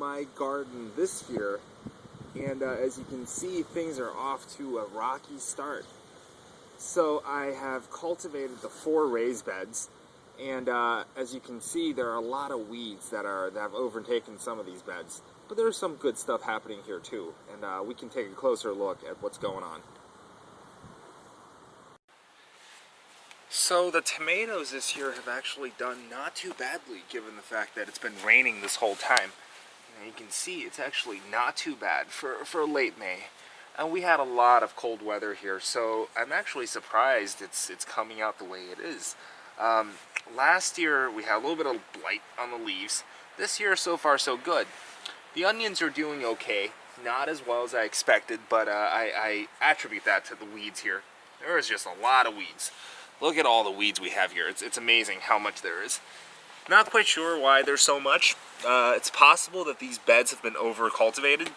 my garden this year, and as you can see, things are off to a rocky start. So I have cultivated the 4 raised beds, and as you can see, there are a lot of weeds that have overtaken some of these beds. But there's some good stuff happening here too, and we can take a closer look at what's going on. So the tomatoes this year have actually done not too badly, given the fact that it's been raining this whole time. And you can see it's actually not too bad for late May. And we had a lot of cold weather here, so I'm actually surprised it's coming out the way it is. Last year we had a little bit of blight on the leaves. This year, so far, so good. The onions are doing okay, not as well as I expected, but I attribute that to the weeds here. There is just a lot of weeds. Look at all the weeds we have here. It's amazing how much there is. Not quite sure why there's so much. It's possible that these beds have been over-cultivated.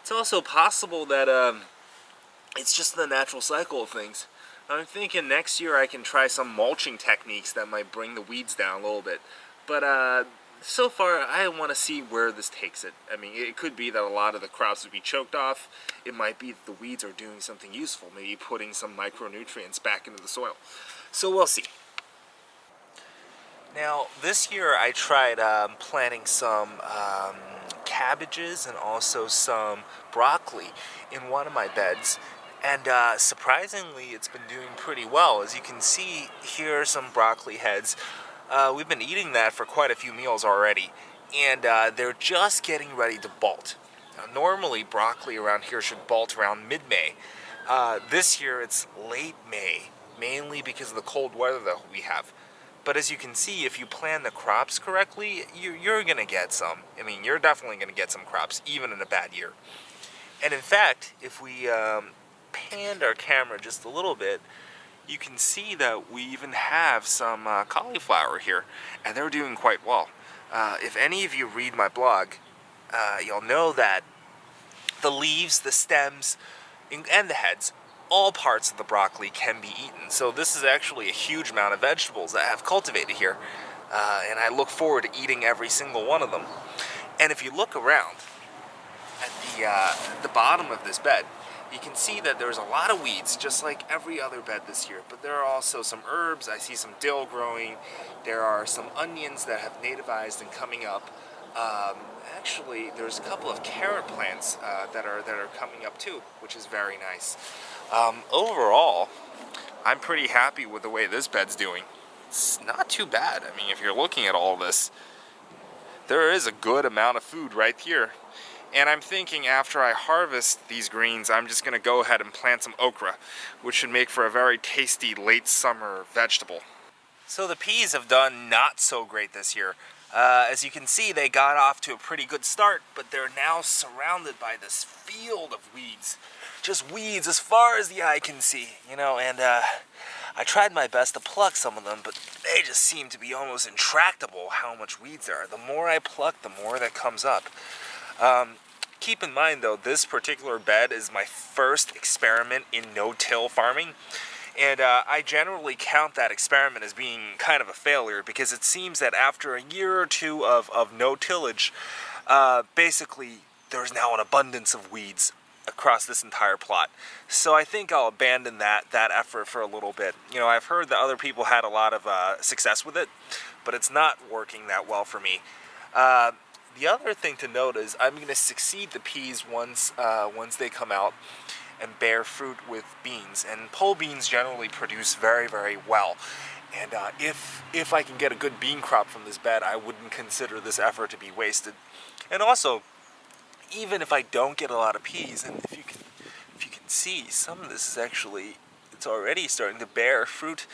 It's also possible that it's just the natural cycle of things. I'm thinking next year I can try some mulching techniques that might bring the weeds down a little bit. But so far, I want to see where this takes it. I mean, it could be that a lot of the crops would be choked off. It might be that the weeds are doing something useful, maybe putting some micronutrients back into the soil. So we'll see. Now, this year I tried planting some cabbages and also some broccoli in one of my beds. And surprisingly, it's been doing pretty well. As you can see, here are some broccoli heads. We've been eating that for quite a few meals already, and they're just getting ready to bolt. Now, normally, broccoli around here should bolt around mid-May. This year, it's late May, mainly because of the cold weather that we have. But as you can see, if you plan the crops correctly, you're going to get some. I mean, you're definitely going to get some crops, even in a bad year. And in fact, if we panned our camera just a little bit, you can see that we even have some cauliflower here, and they're doing quite well. If any of you read my blog, you'll know that the leaves, the stems, and the heads, all parts of the broccoli can be eaten. So this is actually a huge amount of vegetables that I have cultivated here, and I look forward to eating every single one of them. And if you look around at the bottom of this bed, you can see that there's a lot of weeds, just like every other bed this year. But there are also some herbs. I see some dill growing. There are some onions that have nativized and coming up. Actually, there's a couple of carrot plants that are coming up too, which is very nice. Overall, I'm pretty happy with the way this bed's doing. It's not too bad. I mean, if you're looking at all this, there is a good amount of food right here. And I'm thinking after I harvest these greens, I'm just going to go ahead and plant some okra, which should make for a very tasty late summer vegetable. So the peas have done not so great this year. As you can see, they got off to a pretty good start, but they're now surrounded by this field of weeds. Just weeds as far as the eye can see, you know, and I tried my best to pluck some of them, but they just seem to be almost intractable how much weeds there are. The more I pluck, the more that comes up. Keep in mind though, this particular bed is my first experiment in no-till farming, and I generally count that experiment as being kind of a failure, because it seems that after a year or two of no tillage, basically there's now an abundance of weeds across this entire plot. So I think I'll abandon that effort for a little bit. You know, I've heard that other people had a lot of success with it, but it's not working that well for me. The other thing to note is I'm going to succeed the peas once they come out and bear fruit with beans. And pole beans generally produce very, very well. And if I can get a good bean crop from this bed, I wouldn't consider this effort to be wasted. And also, even if I don't get a lot of peas, and if you can see, some of this is actually, it's already starting to bear fruit.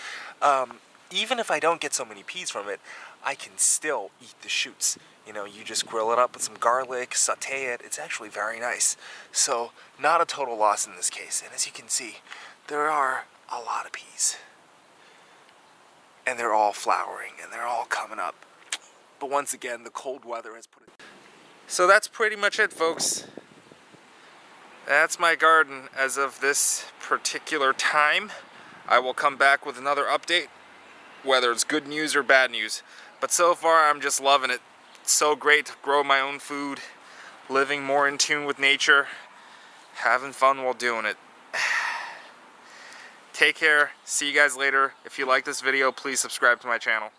Even if I don't get so many peas from it, I can still eat the shoots. You know, you just grill it up with some garlic, saute it. It's actually very nice. So, not a total loss in this case. And as you can see, there are a lot of peas. And they're all flowering, and they're all coming up. But once again, the cold weather has put it. So that's pretty much it, folks. That's my garden as of this particular time. I will come back with another update, whether it's good news or bad news. But so far, I'm just loving it. It's so great to grow my own food, living more in tune with nature, having fun while doing it. Take care. See you guys later. If you like this video, please subscribe to my channel.